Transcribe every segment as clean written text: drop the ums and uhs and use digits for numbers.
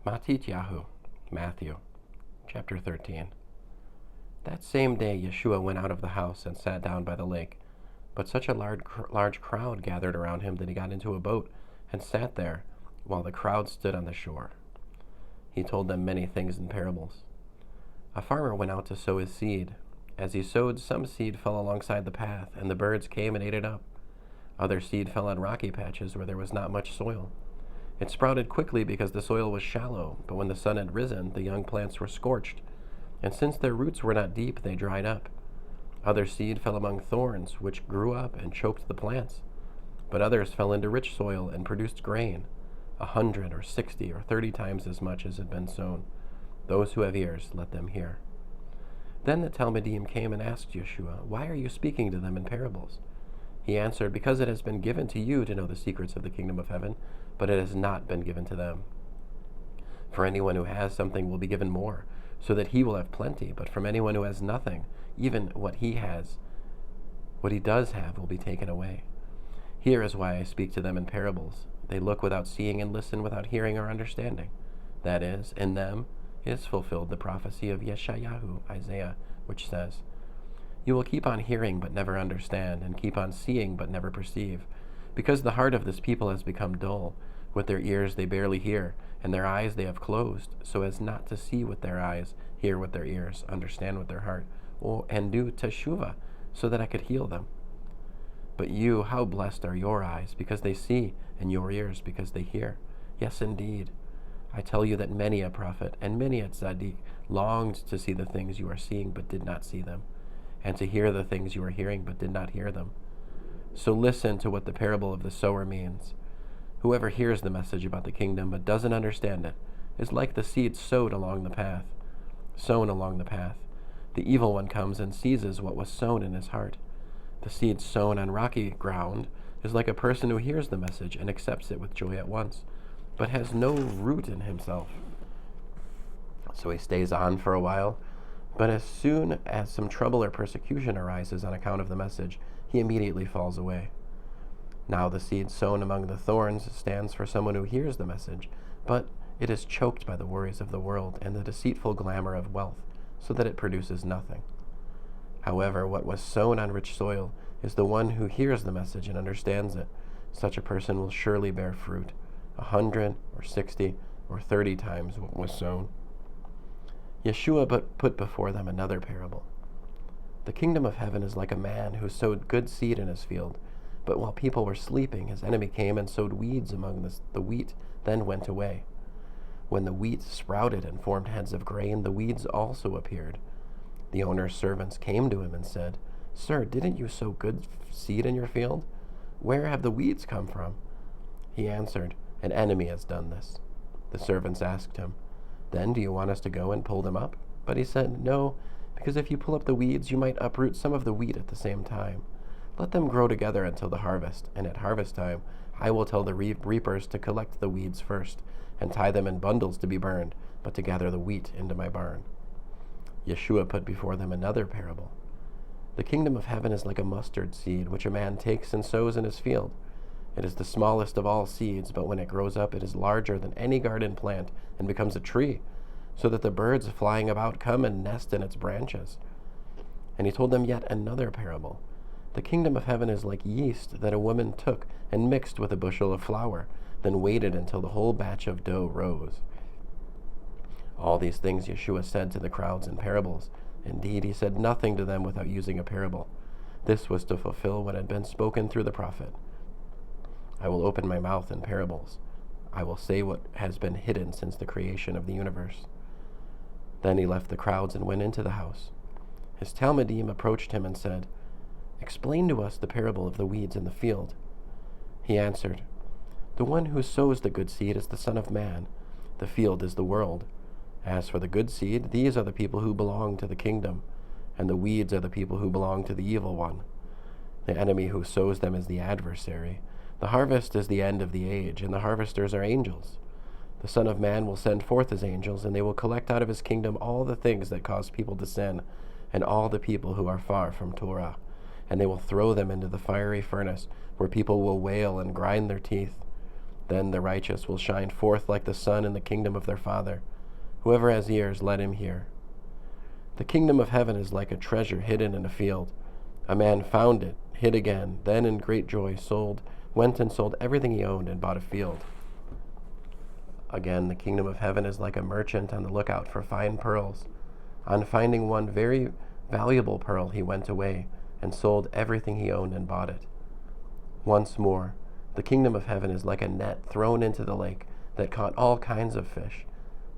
Matityahu, Matthew, chapter 13. That same day Yeshua went out of the house and sat down by the lake. But such a large crowd gathered around him that he got into a boat and sat there, while the crowd stood on the shore. He told them many things in parables. A farmer went out to sow his seed. As he sowed, some seed fell alongside the path, and the birds came and ate it up. Other seed fell on rocky patches where there was not much soil. It sprouted quickly because the soil was shallow, but when the sun had risen, the young plants were scorched, and since their roots were not deep, they dried up. Other seed fell among thorns, which grew up and choked the plants. But others fell into rich soil and produced grain, 100 or 60 or 30 times as much as had been sown. Those who have ears, let them hear. Then the Talmudim came and asked Yeshua, "Why are you speaking to them in parables?" He answered, "Because it has been given to you to know the secrets of the kingdom of heaven, but it has not been given to them. For anyone who has something will be given more, so that he will have plenty. But from anyone who has nothing, even what he does have will be taken away. Here is why I speak to them in parables. They look without seeing and listen without hearing or understanding. That is, in them is fulfilled the prophecy of Yeshayahu, Isaiah, which says, 'You will keep on hearing but never understand, and keep on seeing but never perceive, because the heart of this people has become dull. With their ears they barely hear, and their eyes they have closed, so as not to see with their eyes, hear with their ears, understand with their heart, and do teshuvah, so that I could heal them.' But you, how blessed are your eyes, because they see, and your ears, because they hear. Yes, indeed. I tell you that many a prophet and many a tzaddik longed to see the things you are seeing, but did not see them, and to hear the things you are hearing, but did not hear them. So listen to what the parable of the sower means. Whoever hears the message about the kingdom, but doesn't understand it, is like the seed sown along the path. The evil one comes and seizes what was sown in his heart. The seed sown on rocky ground is like a person who hears the message and accepts it with joy at once, but has no root in himself. So he stays on for a while, but as soon as some trouble or persecution arises on account of the message, he immediately falls away. Now the seed sown among the thorns stands for someone who hears the message, but it is choked by the worries of the world and the deceitful glamour of wealth, so that it produces nothing. However, what was sown on rich soil is the one who hears the message and understands it. Such a person will surely bear fruit, 100 or 60 or 30 times what was sown." Yeshua put before them another parable. "The kingdom of heaven is like a man who sowed good seed in his field. But while people were sleeping, his enemy came and sowed weeds among the wheat, then went away. When the wheat sprouted and formed heads of grain, the weeds also appeared. The owner's servants came to him and said, 'Sir, didn't you sow good seed in your field? Where have the weeds come from?' He answered, 'An enemy has done this.' The servants asked him, 'Then do you want us to go and pull them up?' But he said, 'No, because if you pull up the weeds, you might uproot some of the wheat at the same time. Let them grow together until the harvest, and at harvest time I will tell the reapers to collect the weeds first, and tie them in bundles to be burned, but to gather the wheat into my barn.'" Yeshua put before them another parable. "The kingdom of heaven is like a mustard seed, which a man takes and sows in his field. It is the smallest of all seeds, but when it grows up, it is larger than any garden plant and becomes a tree, so that the birds flying about come and nest in its branches." And he told them yet another parable. "The kingdom of heaven is like yeast that a woman took and mixed with a bushel of flour, then waited until the whole batch of dough rose." All these things Yeshua said to the crowds in parables. Indeed, he said nothing to them without using a parable. This was to fulfill what had been spoken through the prophet. "I will open my mouth in parables. I will say what has been hidden since the creation of the universe." Then he left the crowds and went into the house. His Talmudim approached him and said, "Explain to us the parable of the weeds in the field." He answered, "The one who sows the good seed is the Son of Man. The field is the world. As for the good seed, these are the people who belong to the kingdom, and the weeds are the people who belong to the evil one. The enemy who sows them is the adversary. The harvest is the end of the age, and the harvesters are angels. The Son of Man will send forth his angels, and they will collect out of his kingdom all the things that cause people to sin, and all the people who are far from Torah, and they will throw them into the fiery furnace, where people will wail and grind their teeth. Then the righteous will shine forth like the sun in the kingdom of their Father. Whoever has ears, let him hear. The kingdom of heaven is like a treasure hidden in a field. A man found it, hid again, then in great joy went and sold everything he owned and bought a field. Again, the kingdom of heaven is like a merchant on the lookout for fine pearls. On finding one very valuable pearl, he went away and sold everything he owned and bought it. Once more, the kingdom of heaven is like a net thrown into the lake that caught all kinds of fish.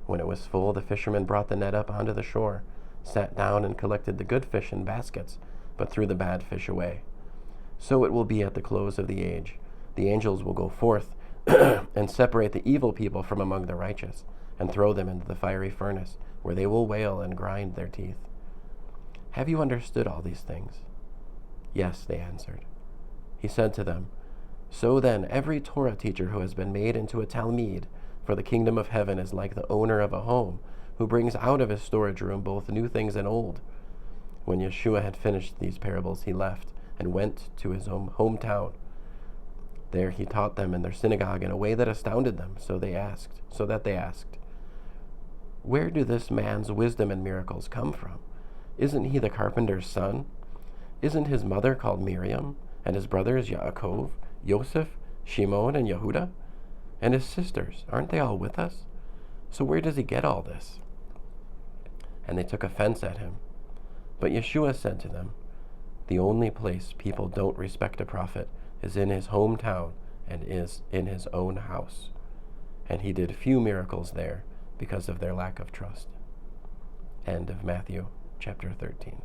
When it was full, the fishermen brought the net up onto the shore, sat down and collected the good fish in baskets, but threw the bad fish away. So it will be at the close of the age. The angels will go forth and separate the evil people from among the righteous, and throw them into the fiery furnace, where they will wail and grind their teeth. Have you understood all these things? Yes, they answered. He said to them, So then, every Torah teacher who has been made into a Talmud for the kingdom of heaven is like the owner of a home, who brings out of his storage room both new things and old. When Yeshua had finished these parables, he left and went to his hometown. There he taught them in their synagogue in a way that astounded them, so that they asked, Where do this man's wisdom and miracles come from? Isn't he the carpenter's son? Isn't his mother called Miriam, and his brothers Yaakov, Yosef, Shimon, and Yehuda? And his sisters, aren't they all with us? So where does he get all this? And they took offense at him. But Yeshua said to them, The only place people don't respect a prophet is in his hometown and is in his own house. And he did few miracles there because of their lack of trust. End of Matthew chapter 13.